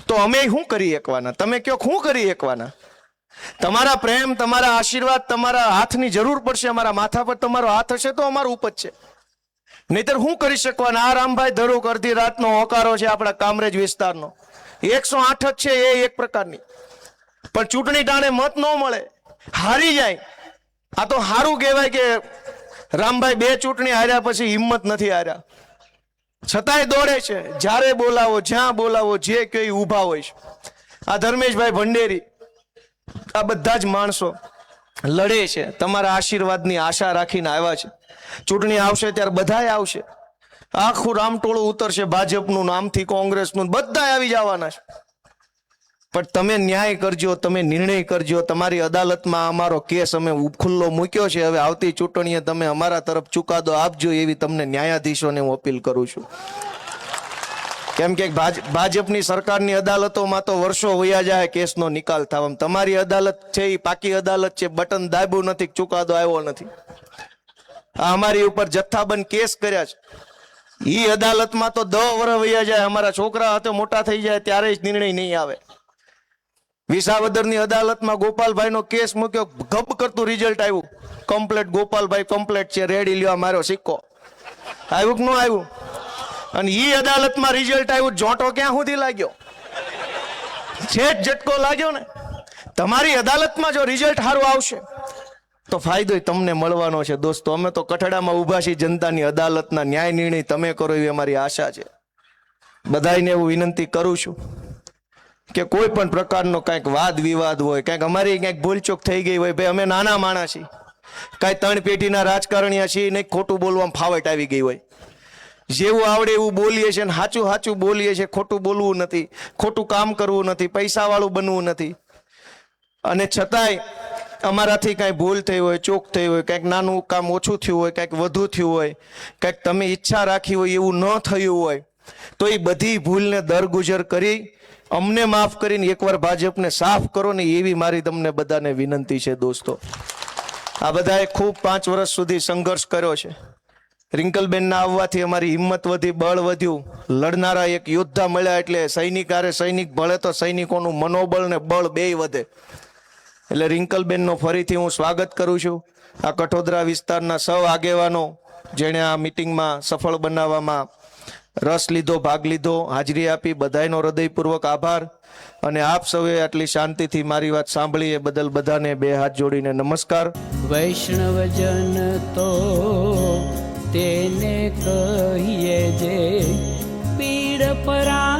તો અમે શું કરી શકવાના? તમે કયો શું કરી શકવાના? તમારા પ્રેમ, તમારા આશીર્વાદ, તમારા હાથની જરૂર પડશે. અમારા માથા પર તમારો હાથ હશે તો અમારું ઉપજ છે, નહીતર શું કરી શકવાના? આ રામભાઈ ધરુક અડધી રાતનો હોકારો છે આપણા કામરેજ વિસ્તારનો. 108 જ છે એ એક પ્રકારની, પણ ચૂંટણી ટાણે મત ન મળે, હારી જાય. આ તો સારું કહેવાય કે રામભાઈ 2 ચૂંટણી હાર્યા પછી હિંમત નથી હાર્યા, છતાંય દોડે છે. જ્યારે બોલાવો, જ્યાં બોલાવો, જે કઈ ઊભા હોય છે. આ ધર્મેશભાઈ ભંડેરી, આ બધા જ માણસો લડે છે, તમારા આશીર્વાદની આશા રાખીને આવ્યા છે. ચૂંટણી આવશે ત્યારે બધાય આવશે, આખું રામટોળું ઉતરશે, ભાજપનું, આમથી કોંગ્રેસનું, બધા આવી જવાના છે. પણ તમે ન્યાય કરજો, તમે નિર્ણય કરજો. તમારી અદાલતમાં અમારો કેસ અમે ખુલ્લો મૂક્યો છે. હવે આવતી ચૂંટણીએ તમે અમારા તરફ ચુકાદો આપજો, એવી તમને ન્યાયાધીશોને હું અપીલ કરું છું. કેમ કે ભાજપની સરકારની અદાલતોમાં તો વર્ષો વયા જાય કેસનો નિકાલ થવામાં. તમારી અદાલત છે એ પાકી અદાલત છે, બટન દાબ્યું નથી, ચુકાદો આવ્યો નથી. આ અમારી ઉપર જથ્થાબંધ કેસ કર્યા છે, ઈ અદાલતમાં તો 10 વર્ષ વયા જાય. અમારા છોકરા હાથે મોટા થઈ જાય ત્યારે જ નિર્ણય નહીં આવે. વિસાવદરની અદાલતમાં ગોપાલભાઈનો કેસ મૂક્યો, ગબ કરતું રિઝલ્ટ આવ્યું, કમ્પ્લેટ. ગોપાલભાઈ કમ્પ્લેટ છે, રેડી લ્યો મારો સિક્કો. આવ્યું કે ન આવ્યું? અને ઈ અદાલતમાં રિઝલ્ટ આવ્યું, જોટો ક્યાં સુધી લાગ્યો? છેટ ઝટકો લાગ્યો ને. તમારી અદાલતમાં જો રિઝલ્ટ સારું આવશે તો ફાયદો તમને મળવાનો છે દોસ્તો. અમે તો કઠડામાં ઊભા છીએ જનતાની અદાલતના ન્યાય નિર્ણય તમે કરો એવી અમારી આશા છે. બધાને એવું વિનંતી કરું છું કે કોઈ પણ પ્રકારનો કાંઈક વાદ વિવાદ હોય, કાંઈક અમારી ક્યાંક ભૂલચૂક થઈ ગઈ હોય, ભાઈ અમે નાના માણસ છીએ, કાંઈ 3 પેઢીના રાજકારણીયા છીએ નહીં, ખોટું બોલવામાં ફાવટ આવી ગઈ હોય. જેવું આવડે એવું બોલીએ છીએ, સાચું સાચું બોલીએ છીએ. ખોટું બોલવું નથી, ખોટું કામ કરવું નથી, પૈસા વાળું બનવું નથી. અને છતાંય અમારાથી કાંઈ ભૂલ થઈ હોય, ચોક થઈ હોય, કાંઈક નાનું કામ ઓછું થયું હોય, કાંઈક વધુ થયું હોય, કાંઈક તમે ઈચ્છા રાખી હોય એવું ન થયું હોય, તો એ બધી ભૂલને દરગુજર કરી અમને માફ કરીને એકવાર ભાજપને સાફ કરો ને, એવી મારી તમને બધાને વિનંતી છે દોસ્તો. આ બધાએ ખૂબ 5 વર્ષ સુધી સંઘર્ષ કર્યો છે. રિંકલબેનના આવવાથી અમારી હિંમત વધી, બળ વધ્યું. લડનારા એક યોદ્ધા મળ્યા એટલે સૈનિક ભળે તો સૈનિકોનું મનોબળ ને બળ બેય વધે. એટલે રિંકલબેનનો ફરીથી હું સ્વાગત કરું છું. આ કઠોદરા વિસ્તારના સૌ આગેવાનો જેણે આ મિટિંગમાં સફળ બનાવવામાં રસ લીધો, ભાગ લીધો, હાજરી આપી, બધાયનો હૃદયપૂર્વક આભાર. અને આપ સૌએ આટલી શાંતિથી મારી વાત સાંભળી એ બદલ બધાને 2 હાથ જોડીને નમસ્કાર. વૈષ્ણવજન તો તેને કહીએ જે પીડ પરા